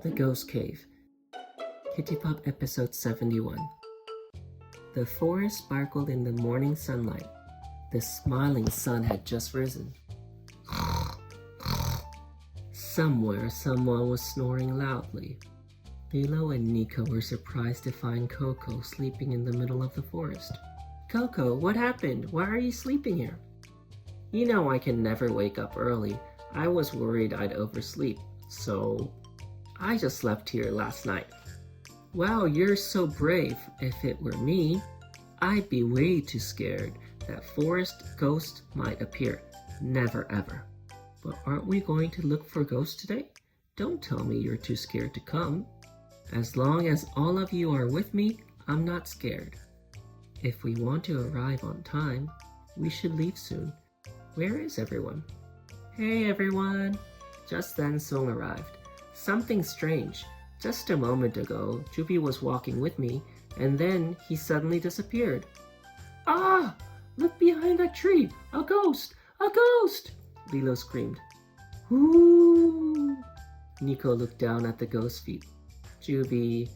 The Ghost Cave. Kittipop episode 71. The forest sparkled in the morning sunlight. The smiling sun had just risen. Somewhere, someone was snoring loudly. Lilo and Nico were surprised to find Coco sleeping in the middle of the forest. Coco, what happened? Why are you sleeping here? You know I can never wake up early. I was worried I'd oversleep, so I just slept here last night. Wow, you're so brave. If it were me, I'd be way too scared that forest ghost might appear. Never ever. But aren't we going to look for ghosts today? Don't tell me you're too scared to come. As long as all of you are with me, I'm not scared. If we want to arrive on time, we should leave soon. Where is everyone? Hey everyone! Just then Song arrived. Something strange. Just a moment ago, Juby was walking with me, and then he suddenly disappeared. Ah! Look behind that tree! A ghost! A ghost! Lilo screamed. Ooh! Nico looked down at the ghost feet. Juby,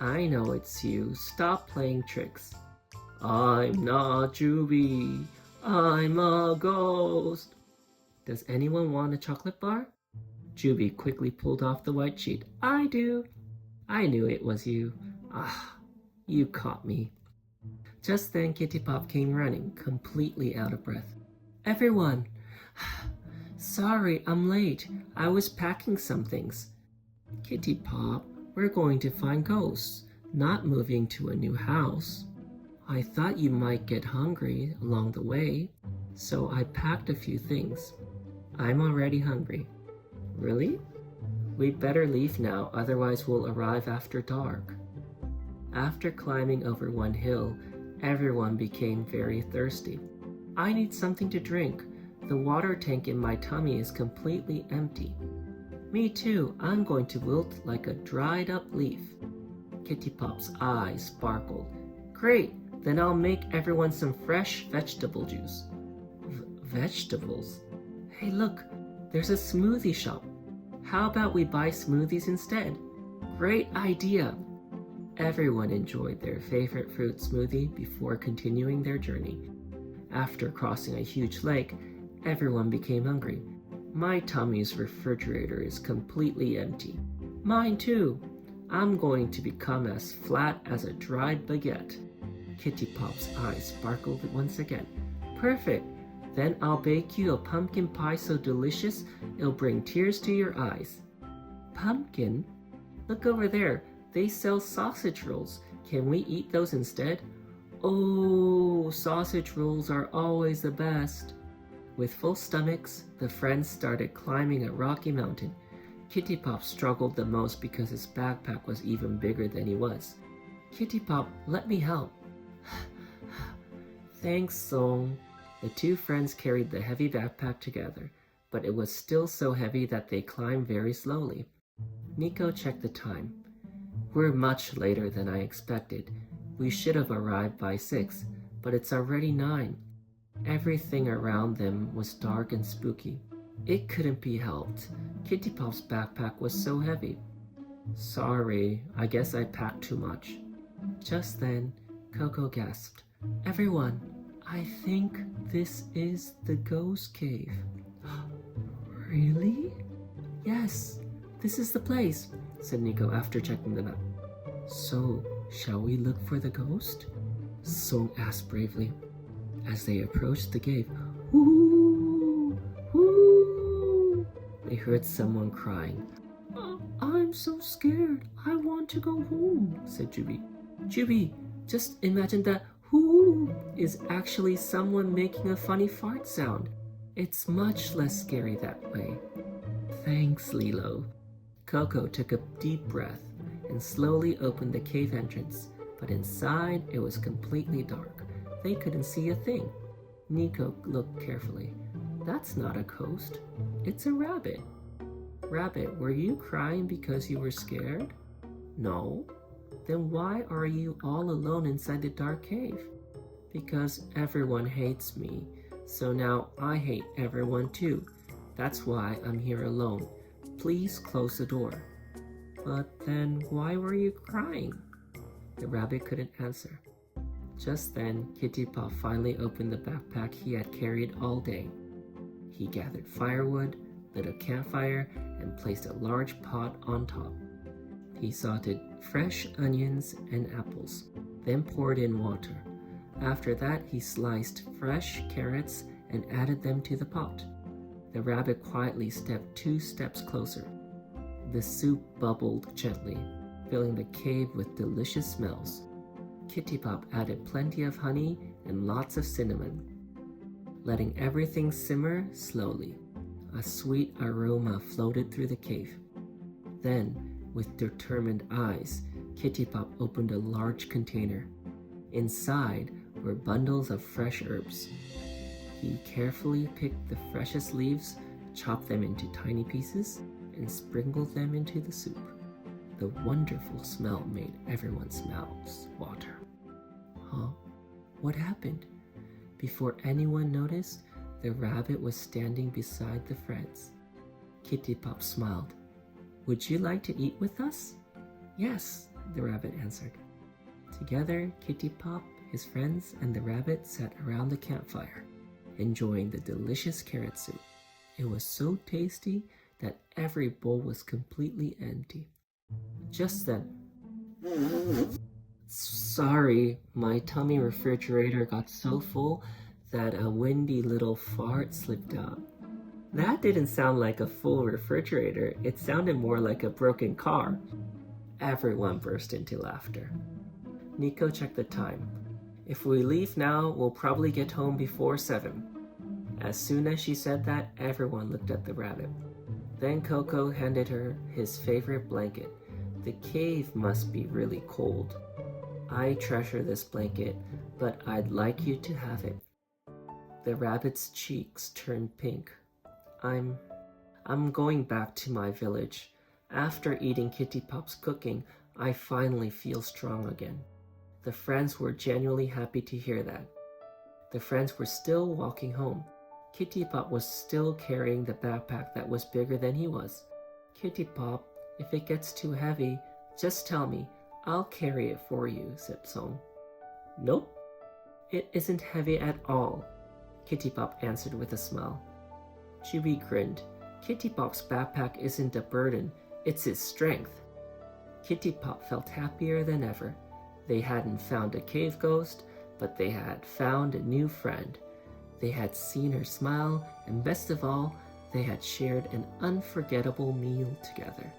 I know it's you. Stop playing tricks. I'm not Juby. I'm a ghost. Does anyone want a chocolate bar? Juby quickly pulled off the white sheet. I do. I knew it was you. Ah, you caught me. Just then Kittipop came running, completely out of breath. Everyone! Sorry, I'm late. I was packing some things. Kittipop, we're going to find ghosts, not moving to a new house. I thought you might get hungry along the way, so I packed a few things. I'm already hungry. Really? We'd better leave now, otherwise we'll arrive after dark. After climbing over one hill, everyone became very thirsty. I need something to drink. The water tank in my tummy is completely empty. Me too, I'm going to wilt like a dried up leaf. Kittipop's eyes sparkled. Great, then I'll make everyone some fresh vegetable juice. Vegetables? Hey look, there's a smoothie shop. How about we buy smoothies instead? Great idea! Everyone enjoyed their favorite fruit smoothie before continuing their journey. After crossing a huge lake, everyone became hungry. My tummy's refrigerator is completely empty. Mine too. I'm going to become as flat as a dried baguette. Kittipop's eyes sparkled once again. Perfect! Then I'll bake you a pumpkin pie so delicious it'll bring tears to your eyes. Pumpkin? Look over there. They sell sausage rolls. Can we eat those instead? Oh, sausage rolls are always the best. With full stomachs, the friends started climbing a rocky mountain. Kittipop struggled the most because his backpack was even bigger than he was. Kittipop, let me help. Thanks, Song. The two friends carried the heavy backpack together, but it was still so heavy that they climbed very slowly. Nico checked the time. We're much later than I expected. We should have arrived by 6, but it's already 9. Everything around them was dark and spooky. It couldn't be helped. Kittipop's backpack was so heavy. Sorry, I guess I packed too much. Just then, Coco gasped. Everyone, I think this is the ghost cave. Really? Yes, this is the place, said Nico after checking the map. So, shall we look for the ghost? Song asked bravely. As they approached the cave, whoo, whoo, they heard someone crying. I'm so scared. I want to go home, said Juby. Juby, just imagine that whoo is actually someone making a funny fart sound. It's much less scary that way. Thanks, Lilo. Coco took a deep breath and slowly opened the cave entrance, but inside it was completely dark. They couldn't see a thing. Nico looked carefully. That's not a ghost. It's a rabbit. Rabbit, were you crying because you were scared? No. Then why are you all alone inside the dark cave? Because everyone hates me. So now I hate everyone too. That's why I'm here alone. Please close the door. But then why were you crying? The rabbit couldn't answer. Just then, Kittipop finally opened the backpack he had carried all day. He gathered firewood, lit a campfire, and placed a large pot on top. He sauteed fresh onions and apples, then poured in water. After that, he sliced fresh carrots and added them to the pot. The rabbit quietly stepped 2 steps closer. The soup bubbled gently, filling the cave with delicious smells. Kittipop added plenty of honey and lots of cinnamon, letting everything simmer slowly. A sweet aroma floated through the cave. Then, with determined eyes, Kittipop opened a large container. Inside were bundles of fresh herbs. He carefully picked the freshest leaves, chopped them into tiny pieces, and sprinkled them into the soup. The wonderful smell made everyone's mouths water. Huh? What happened? Before anyone noticed, the rabbit was standing beside the friends. Kittipop smiled. Would you like to eat with us? Yes, the rabbit answered. Together, Kittipop, his friends, and the rabbit sat around the campfire, enjoying the delicious carrot soup. It was so tasty that every bowl was completely empty. Just then, sorry, my tummy refrigerator got so full that a windy little fart slipped out. That didn't sound like a full refrigerator. It sounded more like a broken car. Everyone burst into laughter. Nico checked the time. If we leave now, we'll probably get home before 7. As soon as she said that, everyone looked at the rabbit. Then Coco handed her his favorite blanket. The cave must be really cold. I treasure this blanket, but I'd like you to have it. The rabbit's cheeks turned pink. I'm going back to my village. After eating Kittipop's cooking, I finally feel strong again. The friends were genuinely happy to hear that. The friends were still walking home. Kittipop was still carrying the backpack that was bigger than he was. Kittipop, if it gets too heavy, just tell me. I'll carry it for you, said Song. Nope, it isn't heavy at all, Kittipop answered with a smile. Chewy grinned. Kittipop's backpack isn't a burden, it's his strength. Kittipop felt happier than ever. They hadn't found a cave ghost, but they had found a new friend. They had seen her smile, and best of all, they had shared an unforgettable meal together.